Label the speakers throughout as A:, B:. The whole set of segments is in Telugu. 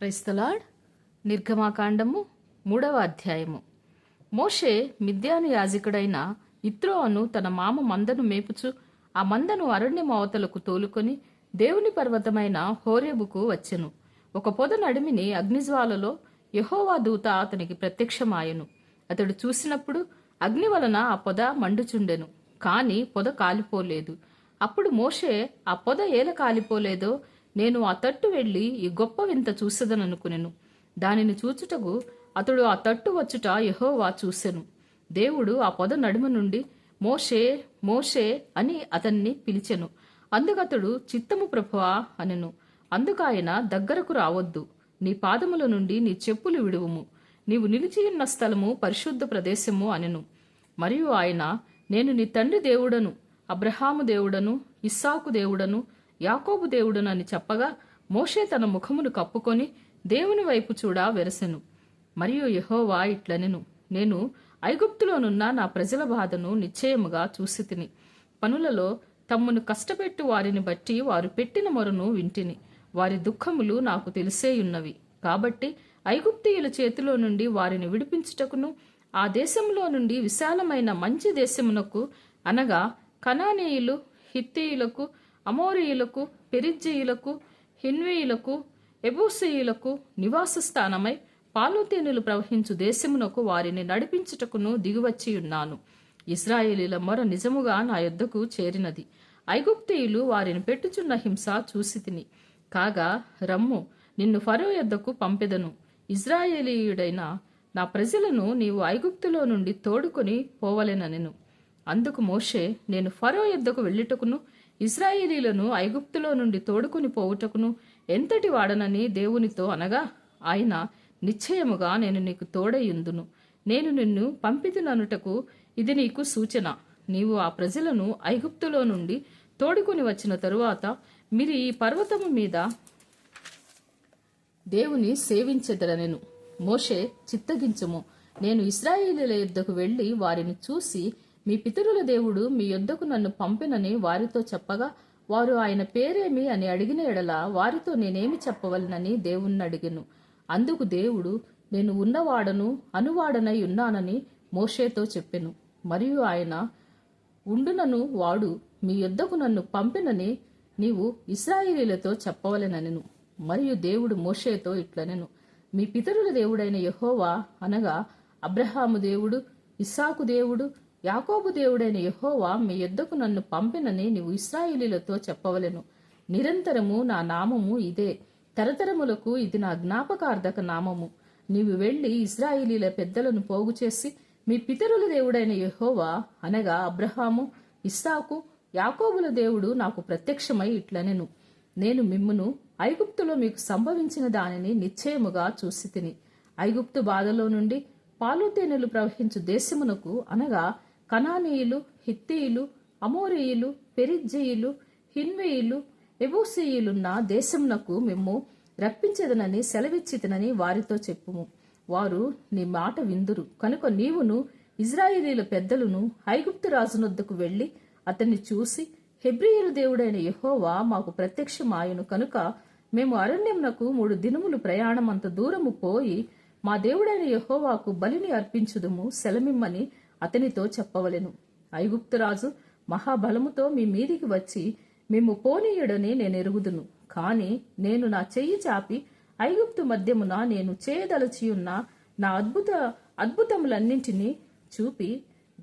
A: Praise the lord. నిర్గమాకాండము 3వ అధ్యాయము. మోషే మిద్యాను యాజకుడైన యిత్రో అను తన మామ మందను మేపుచు ఆ మందను అరణ్యము అవతలకు తోలుకొని దేవుని పర్వతమైన హోరేబుకు వచ్చెను. ఒక పొద నడిమిని అగ్నిజ్వాలలో యెహోవా దూత అతనికి ప్రత్యక్షమాయెను. అతడు చూసినప్పుడు అగ్ని వలన ఆ పొద మండుచుండెను, కాని పొద కాలిపోలేదు. అప్పుడు మోషే ఆ పొద ఏల కాలిపోలేదో నేను ఆ తట్టు వెళ్లి ఈ గొప్ప వింత చూసెదననుకునెను. దానిని చూచుటకు అతడు ఆ తట్టు వచ్చుట యెహోవా చూసెను. దేవుడు ఆ పొద నడుమ నుండి మోషే మోషే అని అతన్ని పిలిచెను. అందుకతడు చిత్తము ప్రభువా అనెను. అందుకాయన దగ్గరకు రావద్దు, నీ పాదముల నుండి నీ చెప్పులు విడువుము, నీవు నిలిచియున్న స్థలము పరిశుద్ధ ప్రదేశము అనెను. మరియు ఆయన, నేను నీ తండ్రి దేవుడను, అబ్రహాము దేవుడను, ఇస్సాకు దేవుడను, యాకోబు దేవుడను అని చెప్పగా మోషే తన ముఖమును కప్పుకొని దేవుని వైపు చూడ వెరసెను. మరియు యెహోవా ఇట్లనెను, నేను ఐగుప్తులోనున్న నా ప్రజల బాధను నిశ్చయముగా చూసితిని. పనులలో తమ్మును కష్టపెట్టు వారిని బట్టి వారు పెట్టిన మొరను వింటిని. వారి దుఃఖములు నాకు తెలిసేయున్నవి. కాబట్టి ఐగుప్తీయుల చేతిలో నుండి వారిని విడిపించుటకును ఆ దేశంలో నుండి విశాలమైన మంచి దేశమునకు అనగా కనానీయులు, హిత్తీయులకు, అమోరీయులకు, పెరిజ్జీయులకు, హిన్వీయులకు, ఎబూసీయులకు నివాస స్థానమై పాలుతేనెలు ప్రవహించు దేశమునకు వారిని నడిపించుటకును దిగువచ్చియున్నాను. ఇశ్రాయేలీల మొర నిజముగా నా యొద్దకు చేరినది. ఐగుప్తీయులు వారిని పెట్టుచున్న హింస చూసితిని. కాగా రమ్ము, నిన్ను ఫరో యొద్దకు పంపెదను. ఇశ్రాయేలీయుడైన నా ప్రజలను నీవు ఐగుప్తులో నుండి తోడుకొని పోవలెననెను. అందుకు మోషే, నేను ఫరో యొద్దకు వెళ్ళుటకును ఇశ్రాయేలీలను ఐగుప్తులో నుండి తోడుకొని పోవుటకును ఎంతటి వాడనని దేవునితో అనగా, ఆయన, నిశ్చయముగా నేను నీకు తోడయుందును, నేను నిన్ను పంపితిననుటకు ఇది నీకు సూచన. నీవు ఆ ప్రజలను ఐగుప్తులో నుండి తోడుకొని వచ్చిన తరువాత మీరు ఈ పర్వతము మీద దేవుని సేవించెదరనెను. మోషే, చిత్తగించుము, నేను ఇశ్రాయేలీల యొద్దకు వెళ్లి వారిని చూసి మీ పితరుల దేవుడు మీ యొద్దకు నన్ను పంపినని వారితో చెప్పగా వారు ఆయన పేరేమి అని అడిగిన ఎడల వారితో నేనేమి చెప్పవలనని దేవుణ్ణి అడిగెను. అందుకు దేవుడు, నేను ఉన్నవాడను అనువాడనై ఉన్నానని మోషేతో చెప్పెను. మరియు ఆయన, ఉండునను వాడు మీ యొద్దకు నన్ను పంపినని నీవు ఇశ్రాయేలీలతో చెప్పవలెననెను. మరియు దేవుడు మోషేతో ఇట్లనెను, మీ పితరుల దేవుడైన యెహోవా అనగా అబ్రహాము దేవుడు, ఇస్సాకు దేవుడు, యాకోబు దేవుడైన యెహోవా మీ యొద్దకు నన్ను పంపినని నీవు ఇశ్రాయేలీలతో చెప్పవలెను. నిరంతరము నా నామము ఇదే, తరతరములకు ఇది నా జ్ఞాపకార్థక నామము. నీవు వెళ్లి ఇశ్రాయేలీల పెద్దలను పోగు చేసి మీ పితరుల దేవుడైన యెహోవా అనగా అబ్రహాము, ఇస్సాకు, యాకోబుల దేవుడు నాకు ప్రత్యక్షమై ఇట్లనెను, నేను మిమ్మును ఐగుప్తులో మీకు సంభవించిన దానిని నిశ్చయముగా చూసితిని. ఐగుప్తు బాధలో నుండి పాలుతేనెలు ప్రవహించు దేశమునకు అనగా కనానీయులు, హిత్తీయులు, అమోరీయులు, పెరిజ్జీయులు, హిన్వీయులు, ఎబూసీయులున్న దేశమునకు మేము రప్పించదనని సెలవిచ్చితనని వారితో చెప్పుము. వారు నీ మాట విందురు కనుక నీవును ఇశ్రాయేలీల పెద్దలను ఐగుప్తు రాజునొద్దకు వెళ్లి అతన్ని చూసి, హెబ్రీయుల దేవుడైన యెహోవా మాకు ప్రత్యక్షమాయెను కనుక మేము అరణ్యమునకు 3 దినములు ప్రయాణమంత దూరము పోయి మా దేవుడైన యెహోవాకు బలిని అర్పించుదుము సెలమిమ్మని అతనితో చెప్పవలెను. ఐగుప్తురాజు మహాబలముతో మీ మీదికి వచ్చి మేము పోనీయుడని నేను ఎరుగుదును. కాని నేను నా చెయ్యి చాపి ఐగుప్తు మధ్యమున నేను చేయదలచియున్న నా అద్భుతములన్నింటినీ చూపి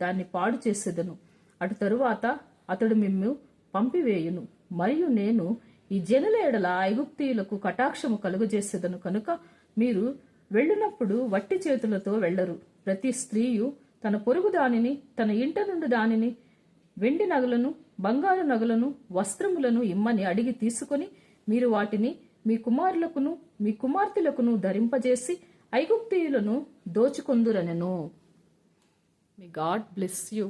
A: దాన్ని పాడు చేసేదను. అటు తరువాత అతడు మిమ్ము పంపివేయును. మరియు నేను ఈ జనుల ఎడల ఐగుప్తీయులకు కటాక్షము కలుగజేసేదను కనుక మీరు వెళ్ళినప్పుడు వట్టి చేతులతో వెళ్లరు. ప్రతి స్త్రీయు తన పొరుగు దానిని, తన ఇంట నుండి దానిని, వెండి నగలను, బంగారు నగలను, వస్త్రములను ఇమ్మని అడిగి తీసుకొని మీరు వాటిని మీ కుమారులకును మీ కుమార్తెలకును ధరింపజేసి ఐగుప్తీయులను దోచుకొందురనెను. May God bless you.